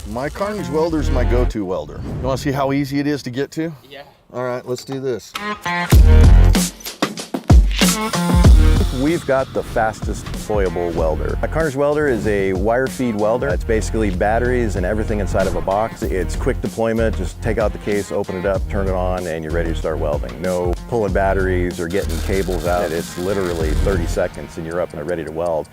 My Carnage welder is my go-to welder. You want to see how easy it is to get to? Yeah. All right, let's do this. We've got the fastest deployable welder. A Carnage welder is a wire feed welder. It's basically batteries and everything inside of a box. It's quick deployment. Just take out the case, open it up, turn it on, and you're ready to start welding. No pulling batteries or getting cables out. It's literally 30 seconds and you're up and ready to weld.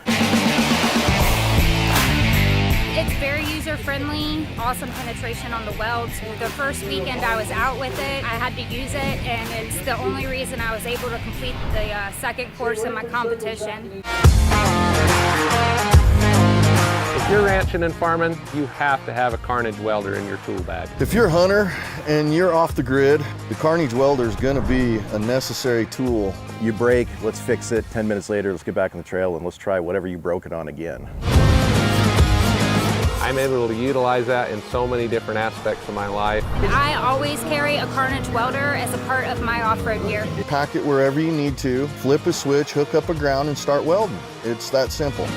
It's very user-friendly, awesome penetration on the welds. The first weekend I was out with it, I had to use it, and it's the only reason I was able to complete the second course in my competition. If you're ranching and farming, you have to have a Carnage welder in your tool bag. If you're a hunter and you're off the grid, the Carnage welder is going to be a necessary tool. You break, let's fix it. 10 minutes later, let's get back on the trail and let's try whatever you broke it on again. I'm able to utilize that in so many different aspects of my life. I always carry a Carnage welder as a part of my off-road gear. Pack it wherever you need to, flip a switch, hook up a ground, and start welding. It's that simple.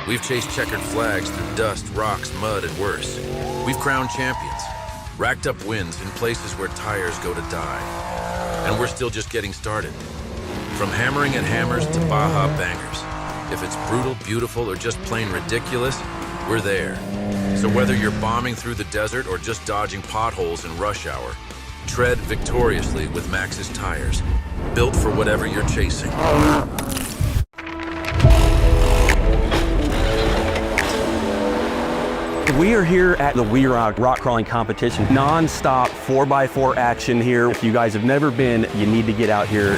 We've chased checkered flags through dust, rocks, mud, and worse. We've crowned champions, racked up wins in places where tires go to die. And we're still just getting started. From hammering at hammers to Baja bangers. If it's brutal, beautiful, or just plain ridiculous, we're there. So whether you're bombing through the desert or just dodging potholes in rush hour, tread victoriously with Maxxis tires, built for whatever you're chasing. We are here at the WERock rock crawling competition. Non-stop 4x4 action here. If you guys have never been, you need to get out here.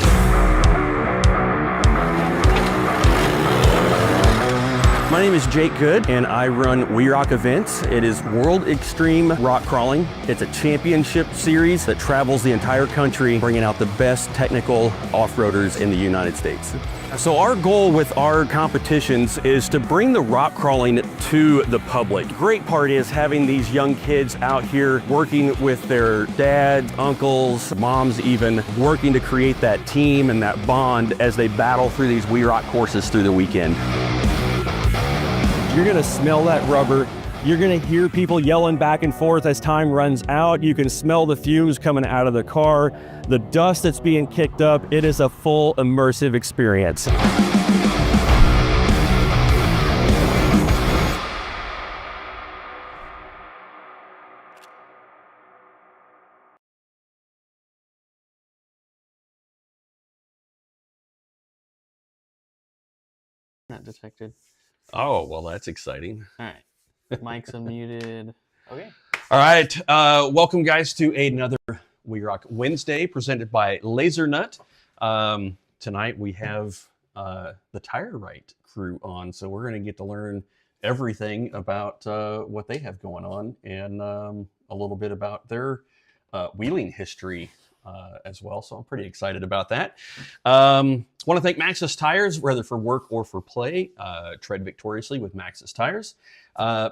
My name is Jake Good and I run WERock events. It is World Extreme Rock Crawling. It's a championship series that travels the entire country, bringing out the best technical off-roaders in the United States. So our goal with our competitions is to bring the rock crawling to the public. Great part is having these young kids out here working with their dads, uncles, moms even, working to create that team and that bond as they battle through these WERock courses through the weekend. You're gonna smell that rubber. You're gonna hear people yelling back and forth as time runs out. You can smell the fumes coming out of the car, the dust that's being kicked up. It is a full immersive experience. Not detected. Oh, well, that's exciting. All right. Mic's unmuted. Okay. All right, welcome guys to another WERock Wednesday presented by Laser Nut. Tonight we have the TireRite crew on, so we're going to get to learn everything about what they have going on and a little bit about their wheeling history as well. So I'm pretty excited about that. Want to thank Maxxis Tires, whether for work or for play. Tread victoriously with Maxxis Tires.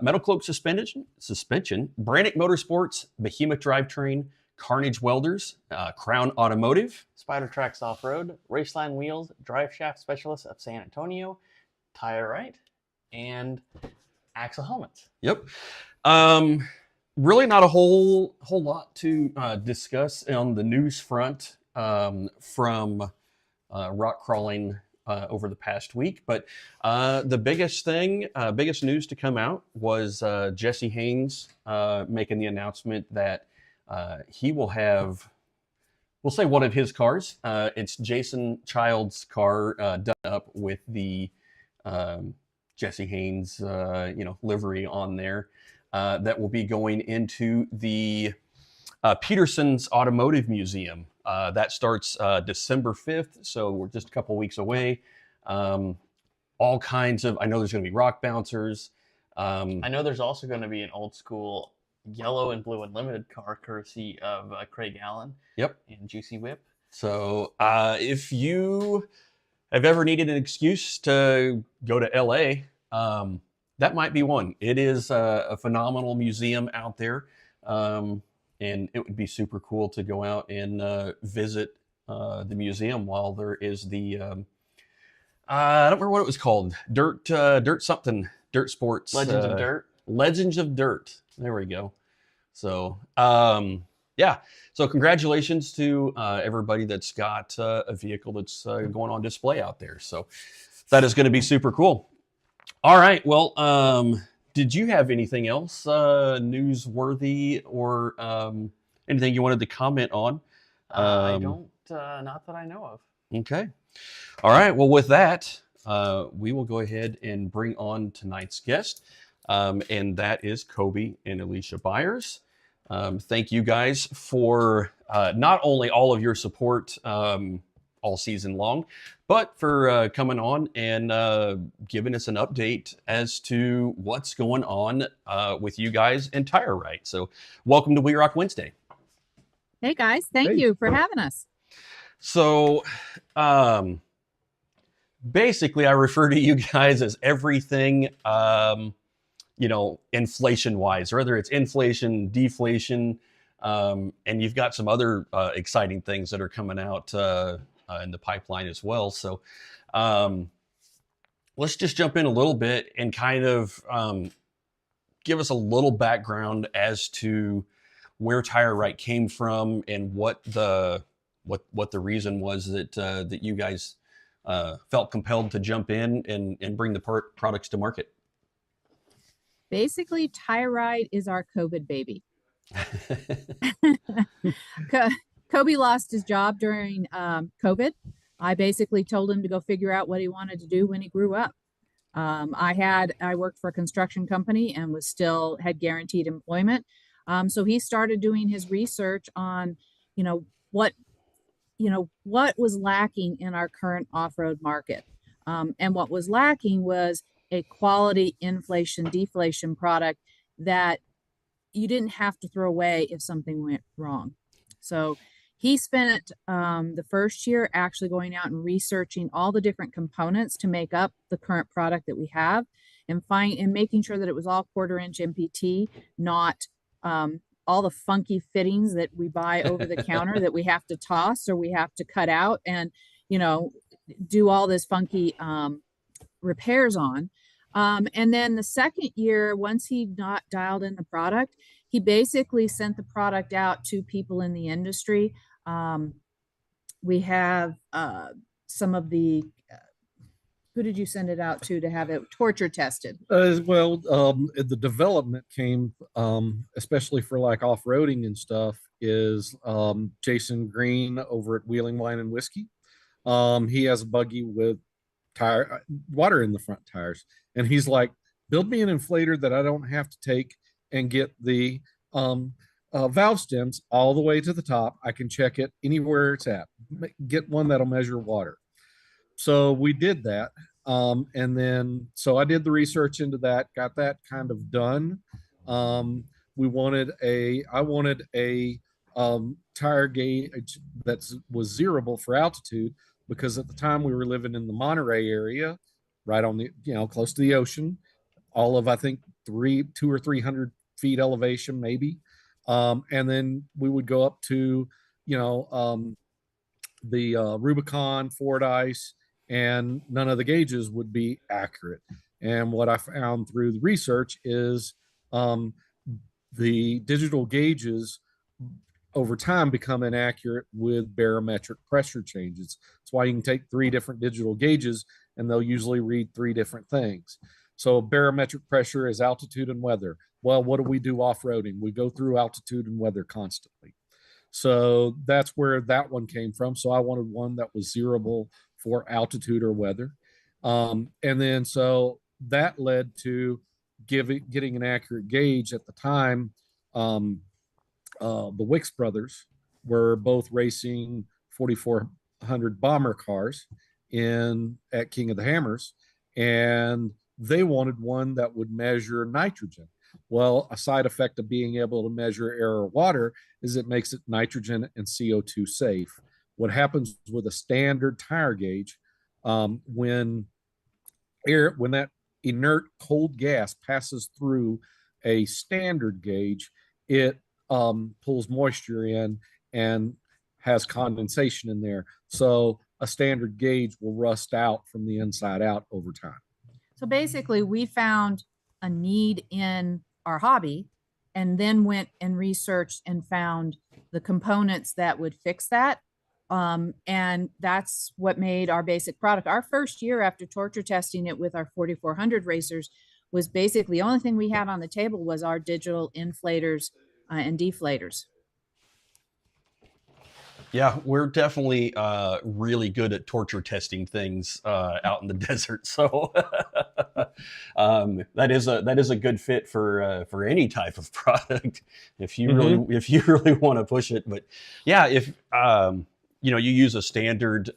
Metal Cloak suspension, Brannick Motorsports, Behemoth Drivetrain, Carnage Welders, Crown Automotive, Spider Tracks Off-Road, Raceline Wheels, Drive Shaft Specialist of San Antonio, TireRite, and Axle Helmets. Yep. Really not a whole lot to discuss on the news front from rock crawling over the past week, but the biggest news to come out was Jesse Haynes making the announcement that he will have, we'll say one of his cars. It's Jason Child's car done up with the Jesse Haynes livery on there. That will be going into the Peterson's Automotive Museum That starts December 5th, so we're just a couple weeks away. All kinds of, I know there's going to be rock bouncers. I know there's also going to be an old school yellow and blue unlimited car courtesy of Craig Allen. Yep. And Juicy Whip. So if you have ever needed an excuse to go to LA, that might be one. It is a phenomenal museum out there. And it would be super cool to go out and visit the museum while there is the, I don't remember what it was called. Dirt sports. Legends of Dirt. Legends of Dirt. There we go. So, yeah. So congratulations to everybody that's got a vehicle that's going on display out there. So that is going to be super cool. All right. Well, did you have anything else newsworthy or anything you wanted to comment on? I don't, not that I know of. Okay. All right. Well, with that, we will go ahead and bring on tonight's guest, and that is Coby and Alicia Byers. Thank you guys for not only all of your support all season long, but for coming on and giving us an update as to what's going on with you guys and TireRite. So welcome to WERock Wednesday. Hey guys, thank you for having us. So basically I refer to you guys as everything, you know, inflation wise, whether it's inflation, deflation, and you've got some other exciting things that are coming out in the pipeline as well. So let's just jump in a little bit and kind of give us a little background as to where TireRite came from and what the reason was that that you guys felt compelled to jump in and bring the products to market. Basically, TireRite is our COVID baby. Coby lost his job during COVID. I basically told him to go figure out what he wanted to do when he grew up. I worked for a construction company and had guaranteed employment. So he started doing his research on, what was lacking in our current off-road market. And what was lacking was a quality inflation deflation product that you didn't have to throw away if something went wrong. So he spent the first year actually going out and researching all the different components to make up the current product that we have and making sure that it was all 1/4 inch MPT, not all the funky fittings that we buy over the counter that we have to toss or we have to cut out and, do all this funky repairs on. And then the second year, once he got dialed in the product, he basically sent the product out to people in the industry. We have some of the, who did you send it out to have it torture tested? The development came, especially for like off-roading and stuff, is Jason Green over at Wheeling Wine and Whiskey. He has a buggy with water in the front tires, and he's like, build me an inflator that I don't have to take and get the valve stems all the way to the top. I can check it anywhere it's at. Get one that'll measure water. So we did that. And then, so I did the research into that, got that kind of done. I wanted a tire gauge that was zerable for altitude, because at the time we were living in the Monterey area, right on the, close to the ocean, all of, I think 200 or 300 feet elevation, maybe. And then we would go up to, the Rubicon, Fordyce, and none of the gauges would be accurate. And what I found through the research is the digital gauges over time become inaccurate with barometric pressure changes. That's why you can take 3 different digital gauges and they'll usually read 3 different things. So barometric pressure is altitude and weather. Well, what do we do off-roading? We go through altitude and weather constantly. So that's where that one came from. So I wanted one that was zerable for altitude or weather. And then so that led to getting an accurate gauge at the time. The Wicks brothers were both racing 4,400 bomber cars at King of the Hammers, and they wanted one that would measure nitrogen. Well, a side effect of being able to measure air or water is it makes it nitrogen and CO2 safe. What happens with a standard tire gauge, when that inert cold gas passes through a standard gauge, it pulls moisture in and has condensation in there. So a standard gauge will rust out from the inside out over time. So basically, we found a need in our hobby and then went and researched and found the components that would fix that. And that's what made our basic product. Our first year after torture testing it with our 4,400 racers was basically the only thing we had on the table was our digital inflators and deflators. Yeah, we're definitely really good at torture testing things out in the desert. So that is a good fit for any type of product if you really want to push it. But yeah, if you use a standard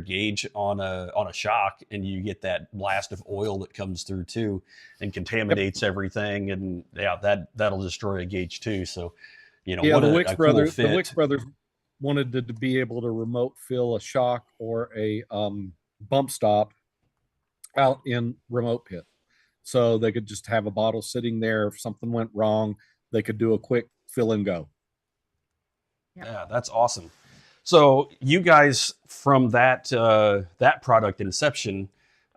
gauge on a shock, and you get that blast of oil that comes through too and contaminates everything, and yeah, that'll destroy a gauge too. So the Wicks brothers wanted to be able to remote fill a shock or a bump stop out in remote pit. So they could just have a bottle sitting there. If something went wrong, they could do a quick fill and go. Yeah, that's awesome. So you guys from that product inception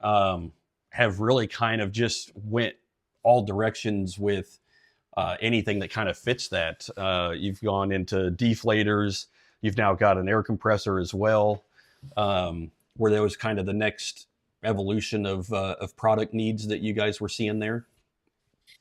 have really kind of just went all directions with anything that kind of fits that. You've gone into deflators. You've now got an air compressor as well. Were those kind of the next evolution of product needs that you guys were seeing there?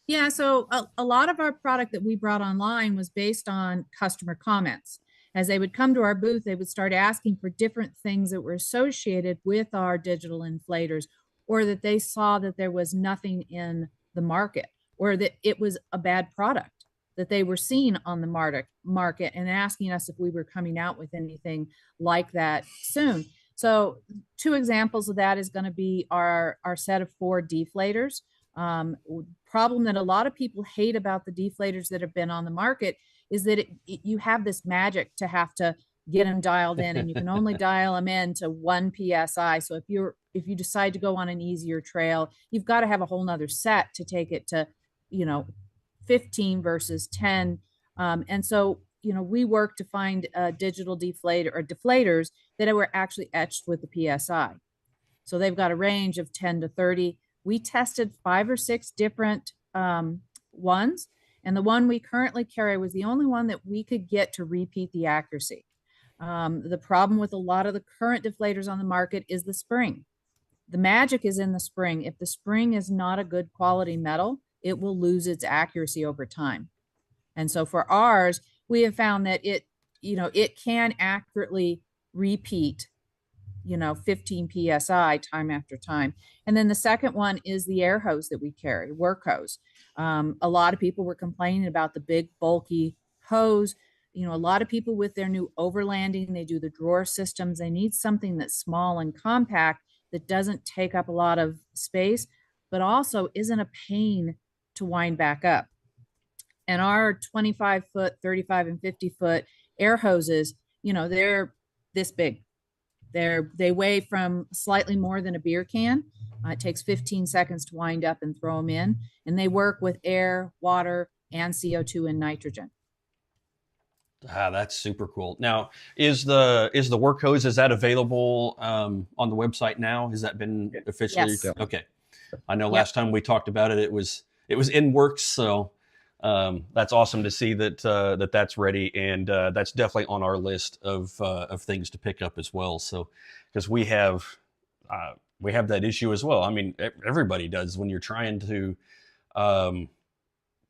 Yeah, so a lot of our product that we brought online was based on customer comments. As they would come to our booth, they would start asking for different things that were associated with our digital inflators, or that they saw that there was nothing in the market, or that it was a bad product that they were seeing on the market, and asking us if we were coming out with anything like that soon. So 2 examples of that is going to be our set of 4 deflators. Problem that a lot of people hate about the deflators that have been on the market is that you have this magic to have to get them dialed in, and you can only dial them in to 1 PSI. So if you decide to go on an easier trail, you've got to have a whole nother set to take it to, 15 versus 10. And so, we work to find a digital deflator or deflators that were actually etched with the PSI. So they've got a range of 10 to 30. We tested 5 or 6 different ones, and the one we currently carry was the only one that we could get to repeat the accuracy. The problem with a lot of the current deflators on the market is the spring. The magic is in the spring. If the spring is not a good quality metal, it will lose its accuracy over time. And so for ours, we have found that it can accurately repeat 15 PSI time after time. And then the second one is the air hose that we carry, WERock hose. A lot of people were complaining about the big bulky hose. A lot of people with their new overlanding, they do the drawer systems. They need something that's small and compact that doesn't take up a lot of space, but also isn't a pain to wind back up. And our 25-foot, 35 and 50-foot air hoses, they're this big. They weigh from slightly more than a beer can. It takes 15 seconds to wind up and throw them in. And they work with air, water, and CO2 and nitrogen. That's super cool. Now, is the WERock hose, is that available on the website now? Has that been officially? Yes. Okay. I know last time we talked about it, it was in works. So that's awesome to see that that's ready, and that's definitely on our list of things to pick up as well. So because we have that issue as well. I mean, everybody does when you're trying to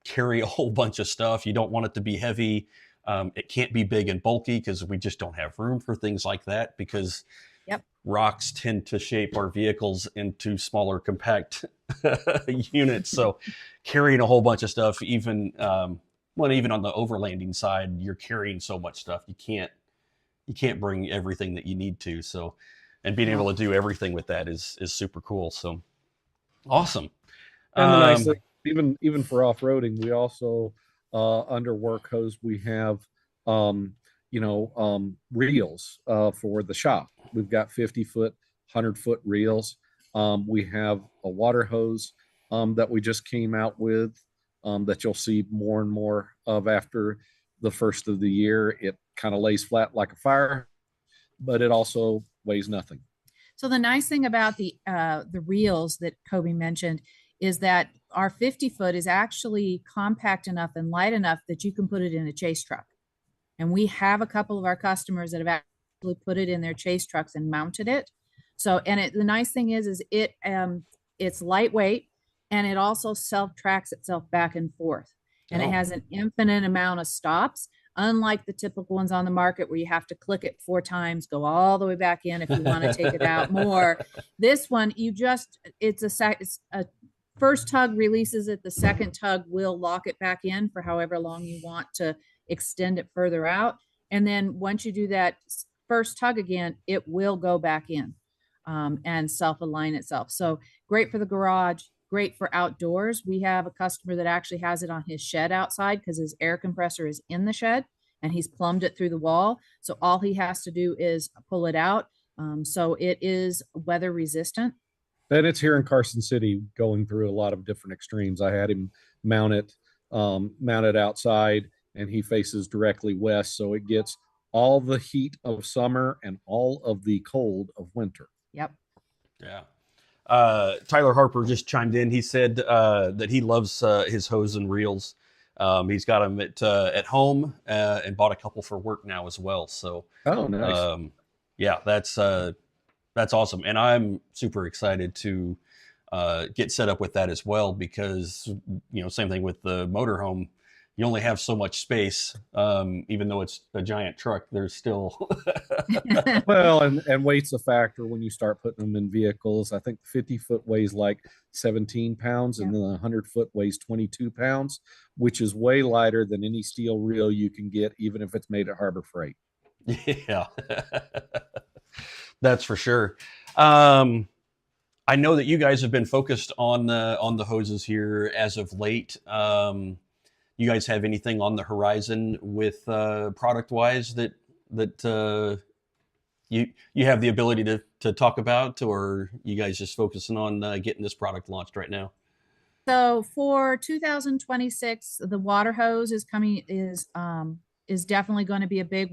carry a whole bunch of stuff. You don't want it to be heavy. It can't be big and bulky because we just don't have room for things like that, because rocks tend to shape our vehicles into smaller, compact units. So carrying a whole bunch of stuff, even well, even on the overlanding side, you're carrying so much stuff. You can't bring everything that you need to. So, and being able to do everything with that is super cool. So awesome. And the nice thing, even for off-roading, we also under work hose we have reels for the shop. We've got 50-foot, 100-foot reels. We have a water hose that we just came out with that you'll see more and more of after the first of the year. It kind of lays flat like a fire, but it also weighs nothing. So the nice thing about the reels that Coby mentioned is that our 50-foot is actually compact enough and light enough that you can put it in a chase truck. And we have a couple of our customers that have actually put it in their chase trucks and mounted it. So, and the nice thing is it's lightweight, and it also self-tracks itself back and forth. And it has an infinite amount of stops, unlike the typical ones on the market where you have to click it 4 times, go all the way back in if you want to take it out more. This one, it's a first tug releases it, the second tug will lock it back in for however long you want to extend it further out. And then once you do that first tug again, it will go back in and self-align itself. So great for the garage, great for outdoors. We have a customer that actually has it on his shed outside because his air compressor is in the shed and he's plumbed it through the wall. So all he has to do is pull it out. So it is weather resistant. And it's here in Carson City going through a lot of different extremes. I had him mounted outside, and he faces directly west. So it gets all the heat of summer and all of the cold of winter. Yep. Yeah. Tyler Harper just chimed in. He said that he loves his hose and reels. He's got them at home and bought a couple for work now as well. So, oh, nice. Yeah, that's awesome. And I'm super excited to get set up with that as well, because, same thing with the motorhome. You only have so much space. Even though it's a giant truck, there's still well, and weight's a factor when you start putting them in vehicles. I think 50-foot weighs like 17 pounds, and then 100-foot weighs 22 pounds, which is way lighter than any steel reel you can get, even if it's made at Harbor Freight. Yeah, that's for sure. I know that you guys have been focused on the hoses here as of late. You guys have anything on the horizon with product wise that you have the ability to talk about, or you guys just focusing on getting this product launched right now? So for 2026, the water hose is definitely going to be a big.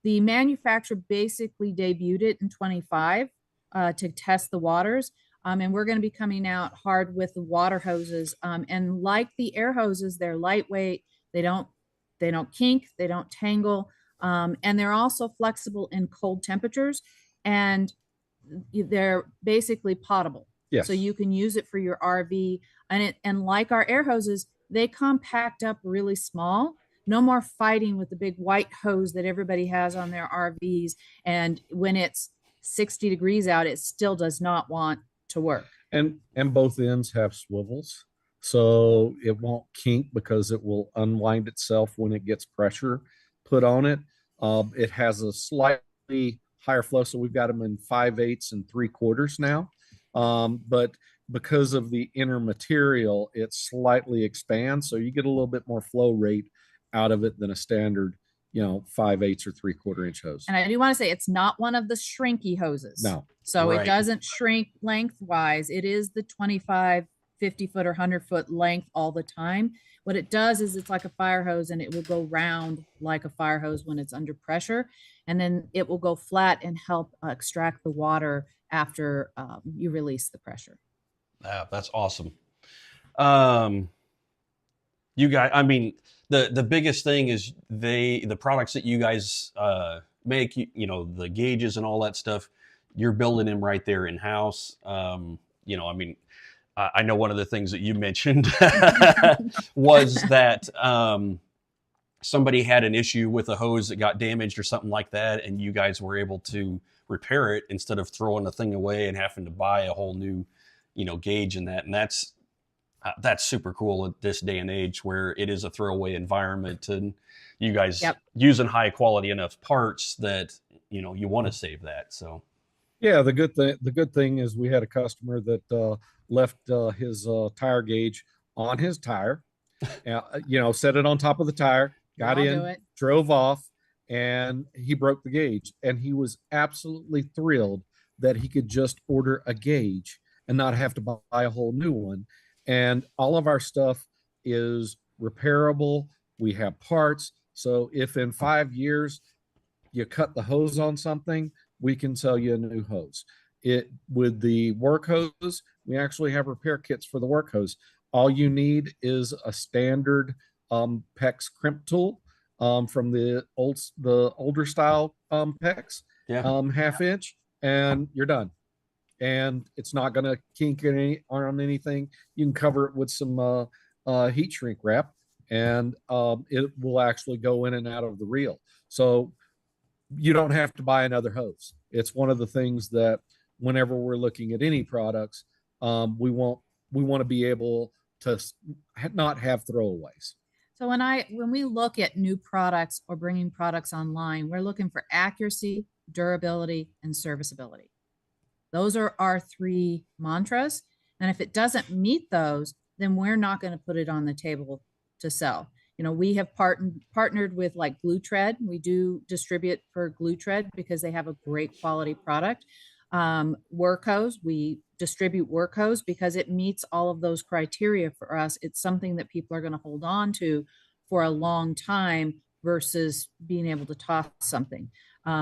The manufacturer basically debuted it in 25 to test the waters. And we're going to be coming out hard with the water hoses. And like the air hoses, they're lightweight. They don't kink, they don't tangle. And they're also flexible in cold temperatures, and they're basically potable. Yes. So you can use it for your RV, and like our air hoses, they compact up really small. No more fighting with the big white hose that everybody has on their RVs. And when it's 60 degrees out, it still does not want to work. And both ends have swivels, so it won't kink because it will unwind itself when it gets pressure put on it. It has a slightly higher flow, so we've got them in 5/8 and 3/4 now. But because of the inner material, it slightly expands, so you get a little bit more flow rate out of it than a standard 5/8 or 3/4 inch hose. And I do want to say it's not one of the shrinky hoses. No. So Right. It doesn't shrink lengthwise. It is the 25, 50-foot or 100-foot length all the time. What it does is it's like a fire hose, and it will go round like a fire hose when it's under pressure. And then it will go flat and help extract the water after you release the pressure. Yeah, that's awesome. You guys, I mean, the biggest thing is the products that you guys make, the gauges and all that stuff, you're building them right there in house. I mean, I know one of the things that you mentioned was that somebody had an issue with a hose that got damaged or something like that, and you guys were able to repair it instead of throwing the thing away and having to buy a whole new, gauge in that. And that's That's super cool at this day and age where it is a throwaway environment, and you guys Yep. using high quality enough parts that you want to save that. So Yeah, the good thing is we had a customer that left his tire gauge on his tire, set it on top of the tire, got I'll do in, it. drove off, and he broke the gauge. And he was absolutely thrilled that he could just order a gauge and not have to buy a whole new one. And all of our stuff is repairable. We have parts. So if in 5 years you cut the hose on something, we can sell you a new hose. It with the work hose, we actually have repair kits for the work hose. All you need is a standard PEX crimp tool from the older style PEX, yeah, 1/2 inch, and you're done. And it's not going to kink on anything. You can cover it with some heat shrink wrap, and it will actually go in and out of the reel. So you don't have to buy another hose. It's one of the things that whenever we're looking at any products, we want to be able to not have throwaways. So when we look at new products or bringing products online, we're looking for accuracy, durability, and serviceability. Those are our 3 mantras. And if it doesn't meet those, then we're not going to put it on the table to sell. We have partnered with like Glue Tread. We do distribute for Glue Tread because they have a great quality product. Work hose, we distribute work hose because it meets all of those criteria for us. It's something that people are going to hold on to for a long time versus being able to toss something.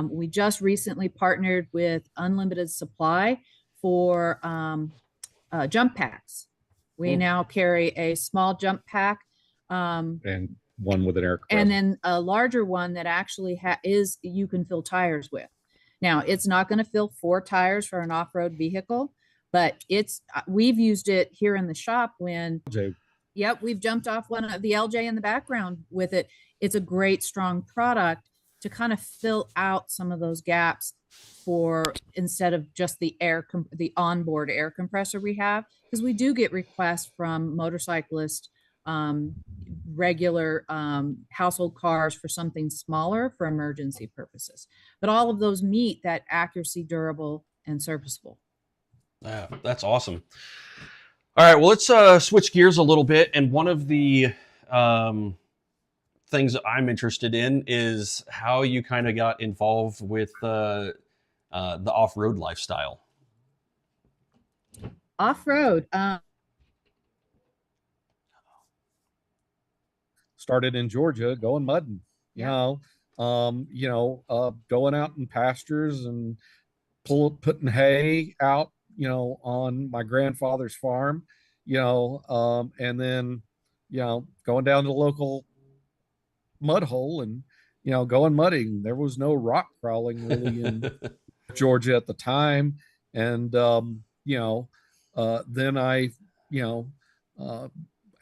We just recently partnered with Unlimited Supply for jump packs. We now carry a small jump pack. And one with an air compressor. And then a larger one that actually you can fill tires with. Now, it's not going to fill 4 tires for an off-road vehicle, but we've used it here in the shop when, yep, we've jumped off one of the LJ in the background with it. It's a great, strong product to kind of fill out some of those gaps instead of just the onboard air compressor we have, because we do get requests from motorcyclists, regular household cars for something smaller for emergency purposes. But all of those meet that accuracy, durable, and serviceable. yeah, that's awesome. All right, well, let's switch gears a little bit. And one of the things that I'm interested in is how you kind of got involved with the off-road lifestyle. Off-road. Started in Georgia, going mudding, going out in pastures and putting hay out, on my grandfather's farm, and then, going down to the local mud hole and, going mudding. There was no rock crawling really in Georgia at the time. And, then I,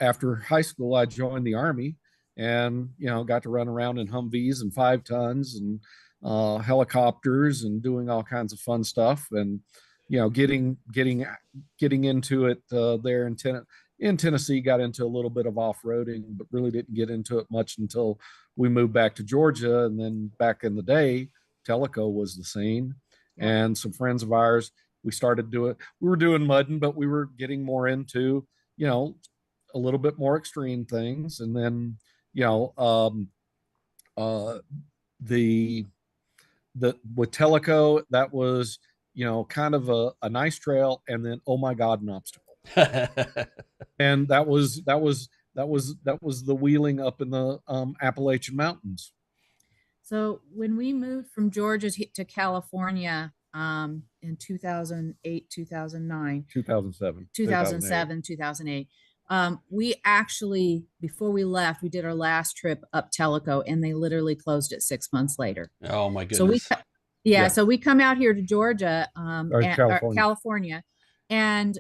after high school, I joined the Army and, got to run around in Humvees and 5 tons and helicopters and doing all kinds of fun stuff. And, getting into it there in Tennessee, got into a little bit of off-roading, but really didn't get into it much until we moved back to Georgia. And then back in the day, Teleco was the scene. And some friends of ours, we were doing mudding, but we were getting more into, a little bit more extreme things. And then, with Teleco, that was, kind of a nice trail, and then, oh my God, an obstacle. And that was the wheeling up in the Appalachian Mountains. So when we moved from Georgia to California in 2008, 2009, 2007, 2008, we actually, before we left, we did our last trip up Tellico, and they literally closed it 6 months later. Oh my goodness. So so we come out here to Georgia, California. and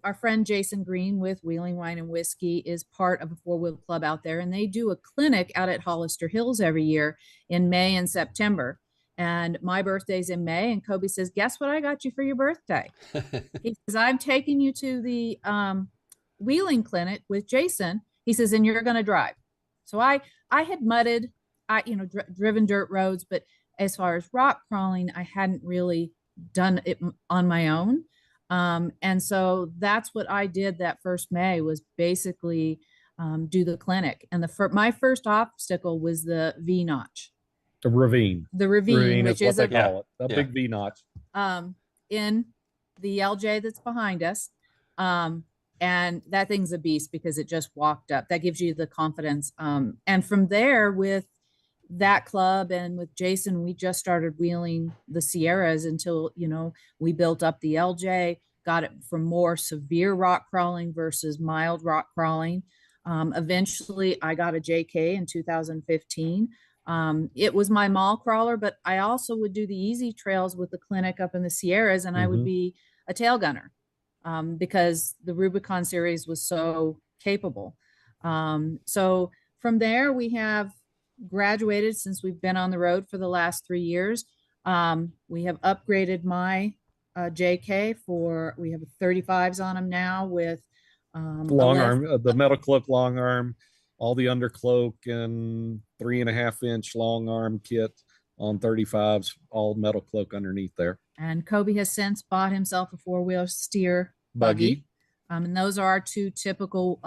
our friend Jason Green with Wheeling Wine and Whiskey is part of a 4-wheel club out there, and they do a clinic out at Hollister Hills every year in May and September. And my birthday's in May, and Coby says, "Guess what I got you for your birthday?" He says, "I'm taking you to the wheeling clinic with Jason, he says, and you're going to drive. So I had mudded, driven dirt roads, but as far as rock crawling, I hadn't really done it on my own. And so that's what I did that first May, was basically do the clinic. And my first obstacle was the V notch. The ravine. The ravine, which is is what they call it. A big V notch. In the LJ that's behind us. And that thing's a beast because it just walked up. That gives you the confidence. And from there, with that club and with Jason, we just started wheeling the Sierras until, we built up the LJ, got it from more severe rock crawling versus mild rock crawling. Eventually I got a JK in 2015. It was my mall crawler, but I also would do the easy trails with the clinic up in the Sierras, and I would be a tail gunner because the Rubicon series was so capable. So from there, we have graduated since we've been on the road for the last 3 years. We have upgraded my JK we have 35s on them now with long arm, the metal cloak long arm, all the undercloak and 3.5-inch long arm kit on 35s, all metal cloak underneath there. And Coby has since bought himself a 4-wheel steer buggy. And those are our two typical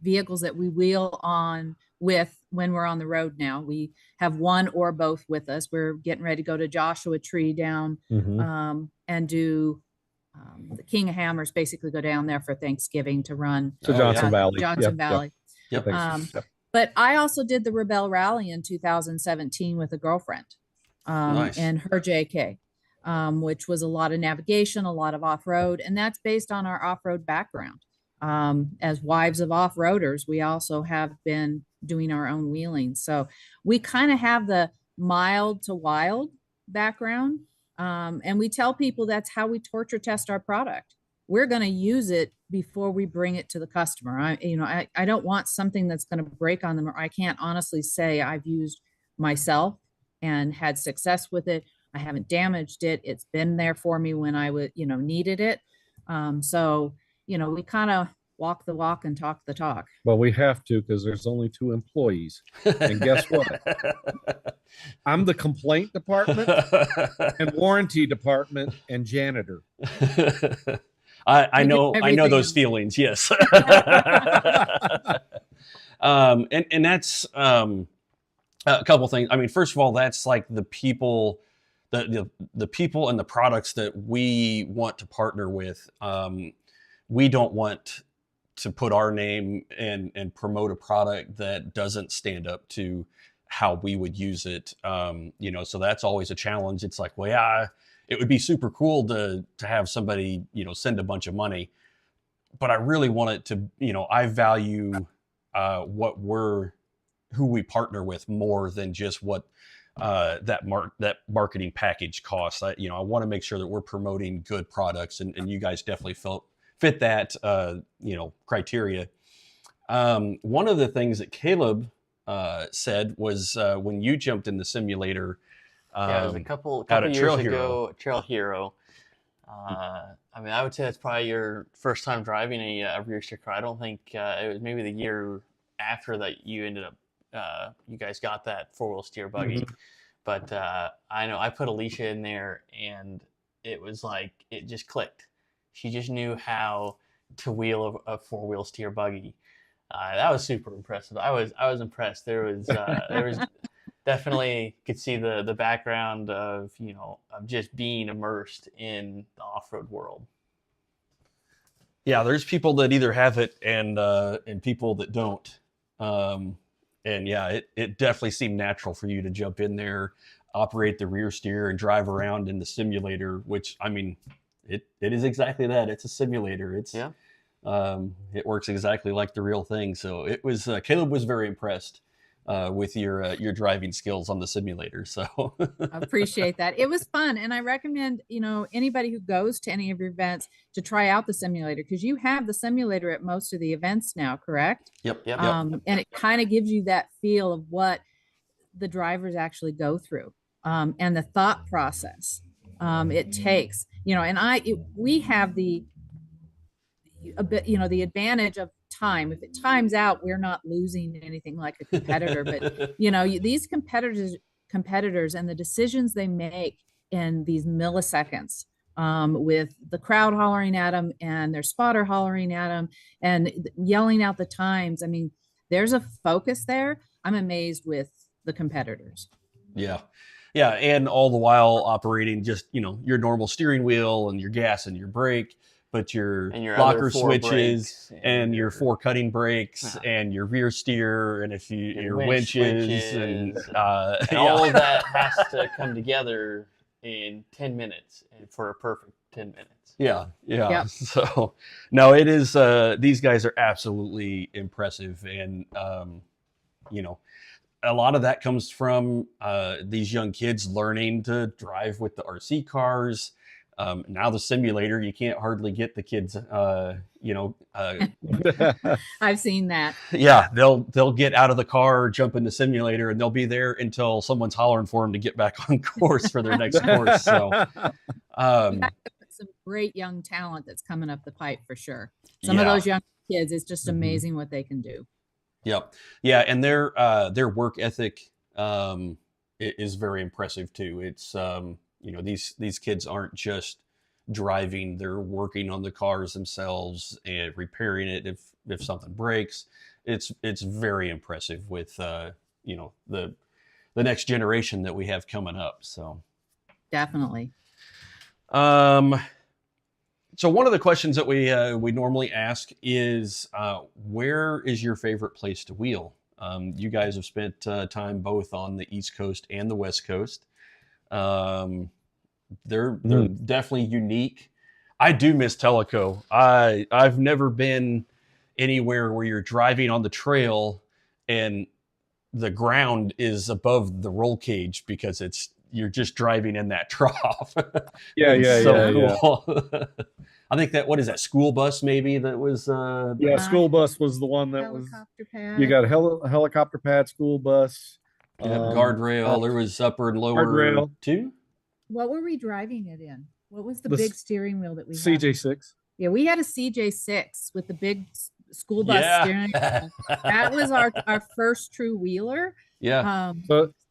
vehicles that we wheel on with when we're on the road now. We have one or both with us. We're getting ready to go to Joshua Tree down and do the King of Hammers, basically go down there for Thanksgiving to run to Johnson Valley. Johnson Valley. Yep. But I also did the Rebel Rally in 2017 with a girlfriend Nice. and her JK, which was a lot of navigation, a lot of off-road. And that's based on our off-road background. As wives of off-roaders, we also have been doing our own wheeling. So we kind of have the mild to wild background. And we tell people that's how we torture test our product. We're going to use it before we bring it to the customer. I don't want something that's going to break on them, or I can't honestly say I've used myself and had success with it. I haven't damaged it. It's been there for me when I would, needed it. So, we kind of walk the walk and talk the talk. Well, we have to, because there's only 2 employees. And guess what? I'm the complaint department and warranty department and janitor. I know those feelings. Yes. And that's a couple things. I mean, first of all, that's like the people, the people and the products that we want to partner with. We don't want to put our name and promote a product that doesn't stand up to how we would use it. So that's always a challenge. It's like, well, yeah, it would be super cool to have somebody, send a bunch of money, but I really want it to, I value who we partner with more than just what that marketing package costs. I want to make sure that we're promoting good products, and you guys definitely fit that, criteria. One of the things that Caleb said was when you jumped in the simulator. Yeah, it was a couple years ago, Trail Hero. I would say that's probably your first time driving a rear steer car. I don't think it was maybe the year after that you ended up, you guys got that 4-wheel steer buggy. But I know I put Alicia in there, and it was like, it just clicked. She just knew how to wheel a 4-wheel steer buggy. That was super impressive. I was impressed. There was definitely could see the background of of just being immersed in the off-road world. Yeah, there's people that either have it and people that don't. And yeah, it definitely seemed natural for you to jump in there, operate the rear steer, and drive around in the simulator. Which, I mean, it is exactly that. It's a simulator. It works exactly like the real thing. So it was Caleb was very impressed with your driving skills on the simulator. So I appreciate that. It was fun. And I recommend, anybody who goes to any of your events to try out the simulator, because you have the simulator at most of the events now, correct? Yep. And it kind of gives you that feel of what the drivers actually go through, and the thought process it takes, and we have a bit, you know, the advantage of time. If it times out, we're not losing anything like a competitor. But you know, these competitors and the decisions they make in these milliseconds, with the crowd hollering at them and their spotter hollering at them and yelling out the times. I mean, there's a focus there. I'm amazed with the competitors. Yeah. Yeah. And all the while operating just, you know, your normal steering wheel and your gas and your brake, but your locker switches and your 4 cutting brakes and your rear steer. And if your winches and all of that has to come together in 10 minutes for a perfect 10 minutes. Yeah. Yeah. Yep. So no, it is, these guys are absolutely impressive. And, you know, a lot of that comes from these young kids learning to drive with the RC cars. Now the simulator, you can't hardly get the kids, you know. I've seen that. Yeah, they'll get out of the car, jump in the simulator, and they'll be there until someone's hollering for them to get back on course for their next course. So, some great young talent that's coming up the pipe for sure. Some of those young kids, it's just amazing what they can do. Yep. Yeah, and their work ethic is very impressive too. It's you know, these kids aren't just driving, they're working on the cars themselves and repairing it if something breaks. It's very impressive with you know, the next generation that we have coming up. So definitely. So one of the questions that we normally ask is, where is your favorite place to wheel? You guys have spent time both on the East Coast and the West Coast. They're definitely unique. I do miss Teleco. I've never been anywhere where you're driving on the trail and the ground is above the roll cage because you're just driving in that trough. Cool. I think what is that, school bus maybe that was school bus was the one that was pad. You got a helicopter pad, school bus, guardrail. There was upper and lower guardrail too. What were we driving it in? What was the big steering wheel that we had? CJ6. Yeah, we had a CJ6 with the big school bus steering wheel. That was our first true wheeler. Yeah.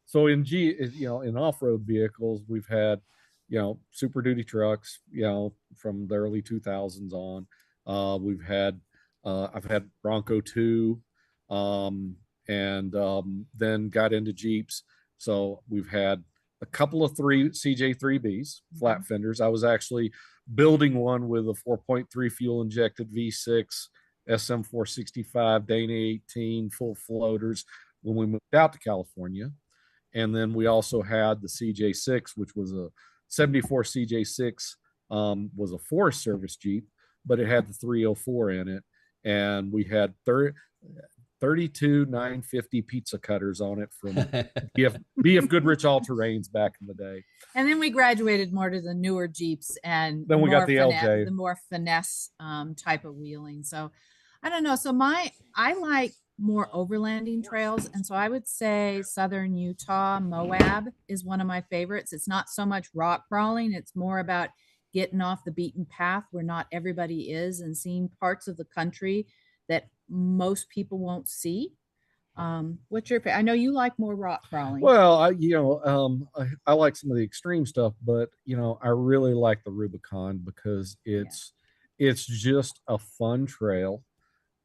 So in in off-road vehicles, we've had, you know, Super Duty trucks, you know, from the early 2000s on. We've had, I've had Bronco 2, and then got into Jeeps. So we've had a couple of CJ3Bs, flat fenders. I was actually building one with a 4.3 fuel injected V6 SM465 Dana 18 full floaters when we moved out to California. And then we also had the CJ6, which was a 74 CJ6, was a Forest Service Jeep, but it had the 304 in it. And we had 32 950 pizza cutters on it from BF Goodrich All-Terrains back in the day. And then we graduated more to the newer Jeeps, and then we got the LJ, the more finesse type of wheeling. So I don't know. So I like more overlanding trails, and so I would say southern Utah, Moab is one of my favorites. It's not so much rock crawling, it's more about getting off the beaten path where not everybody is and seeing parts of the country that most people won't see. What's your I know you like more rock crawling. Well, I like some of the extreme stuff, but you know, I really like the Rubicon because it's just a fun trail.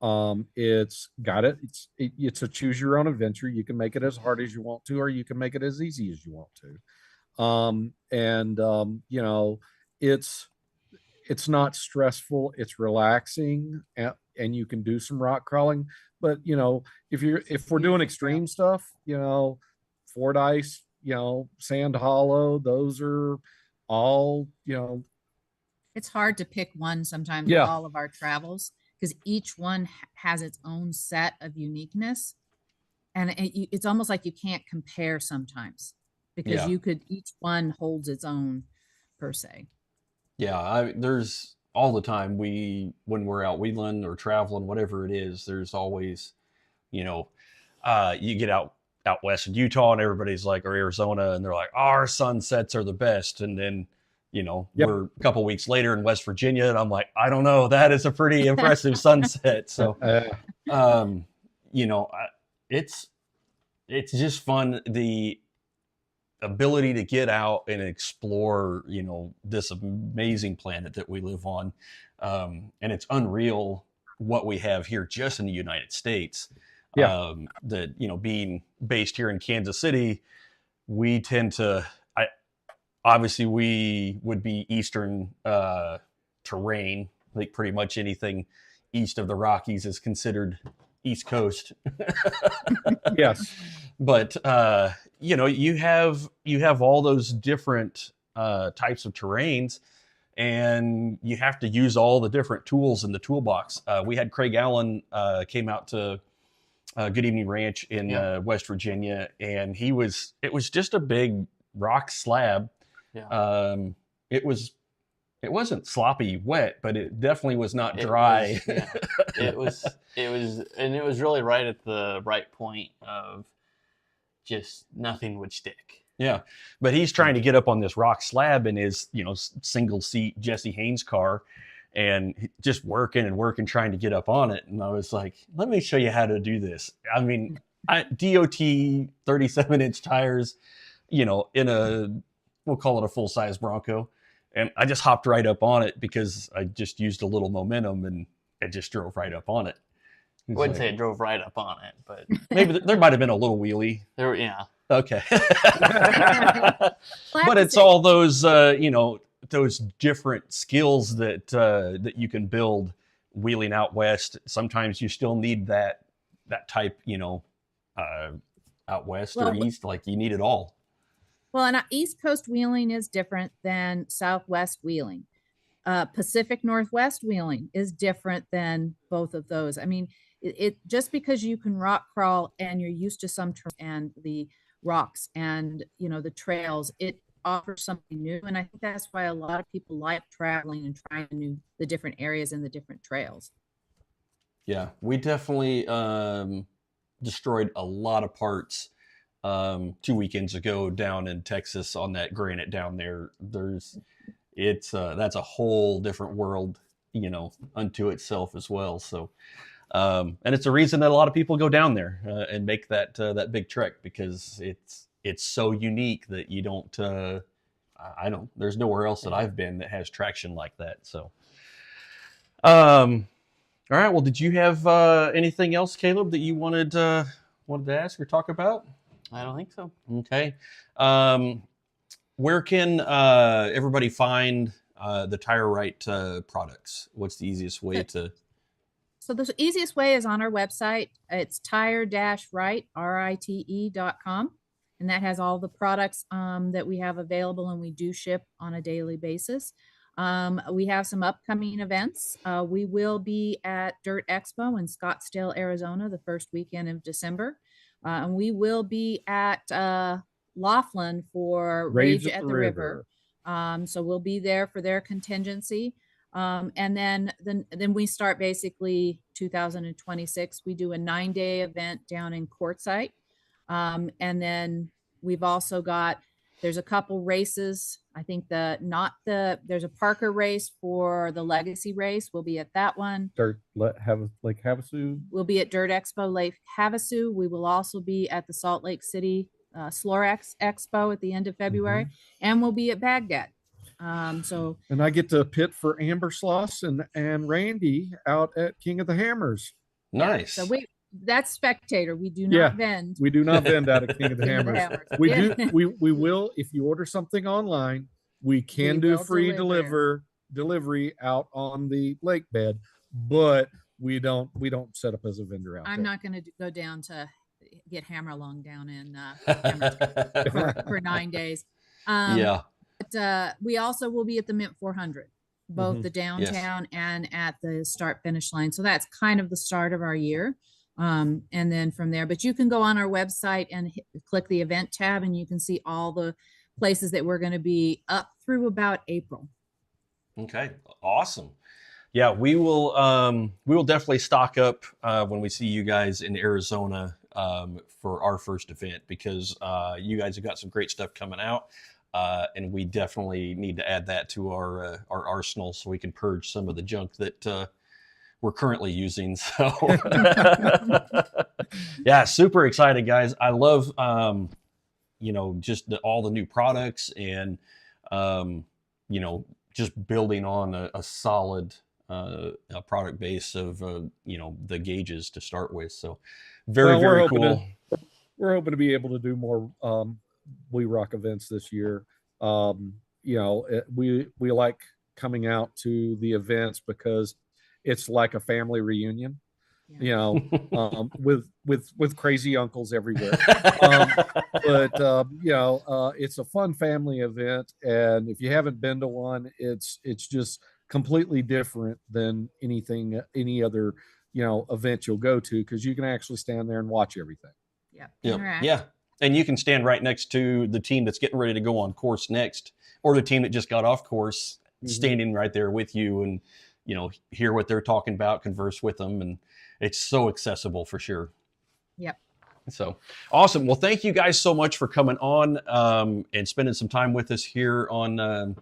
It's a choose your own adventure. You can make it as hard as you want to, or you can make it as easy as you want to. You know, it's not stressful, it's relaxing, and you can do some rock crawling. But you know, if we're doing extreme stuff, you know, Fordyce, you know, Sand Hollow, those are all, you know, it's hard to pick one sometimes with all of our travels, because each one has its own set of uniqueness, and it's almost like you can't compare sometimes, because each one holds its own per se. Yeah, there's all the time when we're out wheeling or traveling, whatever it is, there's always, you know, you get out west in Utah and everybody's like, or Arizona, and they're like, our sunsets are the best, and then we're a couple weeks later in West Virginia, and I'm like, I don't know, that is a pretty impressive sunset. So, it's just fun. The ability to get out and explore, this amazing planet that we live on. And it's unreal what we have here just in the United States. Being based here in Kansas City, we tend to, obviously we would be Eastern terrain. I think pretty much anything east of the Rockies is considered East Coast. Yes. But, you have all those different types of terrains, and you have to use all the different tools in the toolbox. We had Craig Allen came out to Good Evening Ranch in West Virginia, and it was just a big rock slab. Yeah. It wasn't sloppy wet, but it definitely was not dry. It was really right at the right point of just nothing would stick. Yeah. But he's trying to get up on this rock slab in his, single seat Jesse Haynes car, and just working, trying to get up on it. And I was like, let me show you how to do this. I mean, DOT 37-inch tires, in we'll call it a full-size Bronco. And I just hopped right up on it because I just used a little momentum, and it just drove right up on it. I wouldn't say it drove right up on it, but maybe there might have been a little wheelie. Yeah. Okay. But it's all those, those different skills that you can build wheeling out west. Sometimes you still need that type, out west or east. Like, you need it all. Well, and East Coast wheeling is different than Southwest wheeling. Pacific Northwest wheeling is different than both of those. I mean, it just because you can rock crawl and you're used to some and the rocks and the trails, it offers something new. And I think that's why a lot of people like traveling and trying the different areas and the different trails. Yeah, we definitely destroyed a lot of parts 2 weekends ago down in Texas on that granite down there. That's a whole different world, unto itself as well. So, and it's a reason that a lot of people go down there and make that big trek, because it's so unique that you don't. There's nowhere else that I've been that has traction like that. So, all right. Well, did you have anything else, Caleb, that you wanted to ask or talk about? I don't think so. Okay. Where can everybody find the TireRite products? What's the easiest way to? So the easiest way is on our website. It's tire-rite, RITE.com. And that has all the products that we have available, and we do ship on a daily basis. We have some upcoming events. We will be at Dirt Expo in Scottsdale, Arizona, the first weekend of December. And we will be at Laughlin for Rage at the River. So we'll be there for their contingency. And then we start basically 2026. We do a 9-day event down in Quartzsite. And then we've also got, there's a couple races. I think there's a Parker race for the Legacy race. We'll be at that one. Lake Havasu. We'll be at Dirt Expo Lake Havasu. We will also be at the Salt Lake City Slorex Expo at the end of February, and we'll be at Baghdad. And I get to pit for Amber Sloss and Randy out at King of the Hammers. Nice. So that's spectator. We do not vend. We do not vend out of King of the Hammers. We will, if you order something online, we do free delivery out on the lake bed, but we don't set up as a vendor out there. I'm not going to go down to get Hammerlong down in for 9 days. But we also will be at the Mint 400, both the downtown and at the start finish line. So that's kind of the start of our year. And then from there, but you can go on our website and click the event tab, and you can see all the places that we're going to be up through about April. Okay. Awesome. Yeah, we will definitely stock up when we see you guys in Arizona for our first event, because you guys have got some great stuff coming out. and we definitely need to add that to our arsenal so we can purge some of the junk that we're currently using. So yeah, super excited, guys. I love just all the new products, and just building on a solid product base of the gauges to start with. So very cool. We're hoping to be able to do more WERock events this year. We like coming out to the events because it's like a family reunion, with crazy uncles everywhere. It's a fun family event, and if you haven't been to one, it's just completely different than any other event you'll go to, because you can actually stand there and watch everything. Yeah. And you can stand right next to the team that's getting ready to go on course next, or the team that just got off course, standing right there with you, and hear what they're talking about, converse with them, and it's so accessible for sure. Yep. So awesome. Well, thank you guys so much for coming on and spending some time with us here on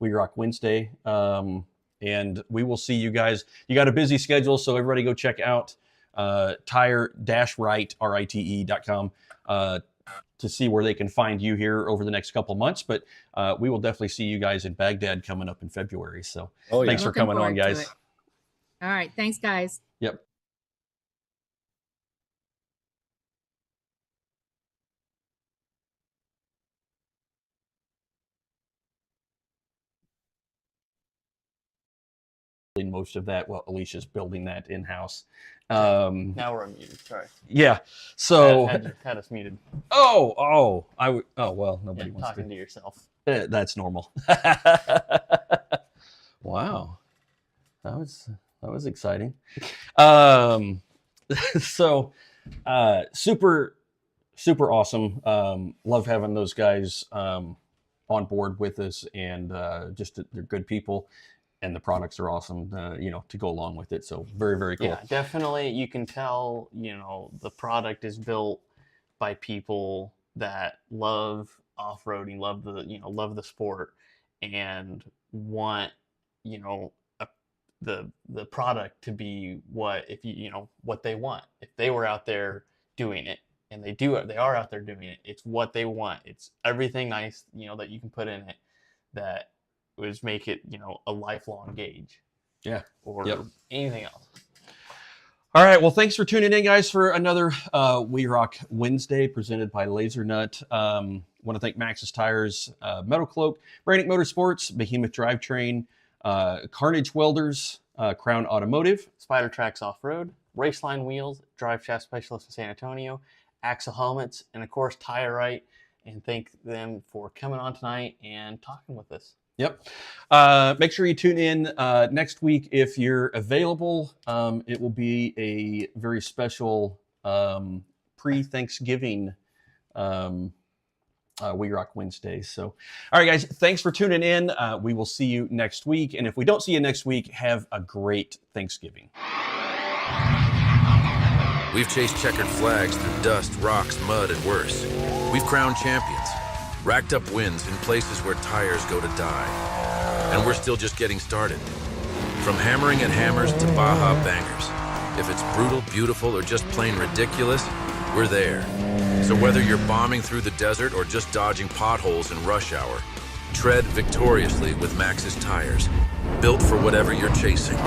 WERock Wednesday. And we will see you guys. You got a busy schedule, so everybody go check out tire-rite, RITE.com to see where they can find you here over the next couple months. But we will definitely see you guys in Baghdad coming up in February. So thanks for coming on, guys. All right. Thanks, guys. Yep. Most of that, Alicia's building that in-house. Now we're unmuted. Sorry. Yeah. So had us muted. Well, nobody wants talking to yourself. That's normal. Wow, that was exciting. So super awesome. Love having those guys on board with us, and they're good people. And the products are awesome, to go along with it. So very cool. Yeah, definitely. You can tell, the product is built by people that love off-roading, love the sport, and want, the product to be what they want. If they were out there doing it, and they are out there doing it, it's what they want. It's everything nice, that you can put in it that would make it, a lifelong gauge. Yeah. Or anything else. All right. Well, thanks for tuning in, guys, for another WERock Wednesday presented by Laser Nut. Want to thank Maxxis Tires, Metal Cloak, Brannick Motorsports, Behemoth Drivetrain, Carnage Welders, Crown Automotive, Spider Tracks Off-Road, Raceline Wheels, Drive Shaft Specialist in San Antonio, Axle Helmets, and of course TireRite. And thank them for coming on tonight and talking with us. Yep. Make sure you tune in next week if you're available. It will be a very special pre-Thanksgiving WERock Wednesday. So, all right, guys, thanks for tuning in. We will see you next week. And if we don't see you next week, have a great Thanksgiving. We've chased checkered flags through dust, rocks, mud, and worse. We've crowned champions, racked up wins in places where tires go to die. And we're still just getting started. From hammering at hammers to Baja bangers. If it's brutal, beautiful, or just plain ridiculous, we're there. So whether you're bombing through the desert or just dodging potholes in rush hour, tread victoriously with Maxxis tires, built for whatever you're chasing.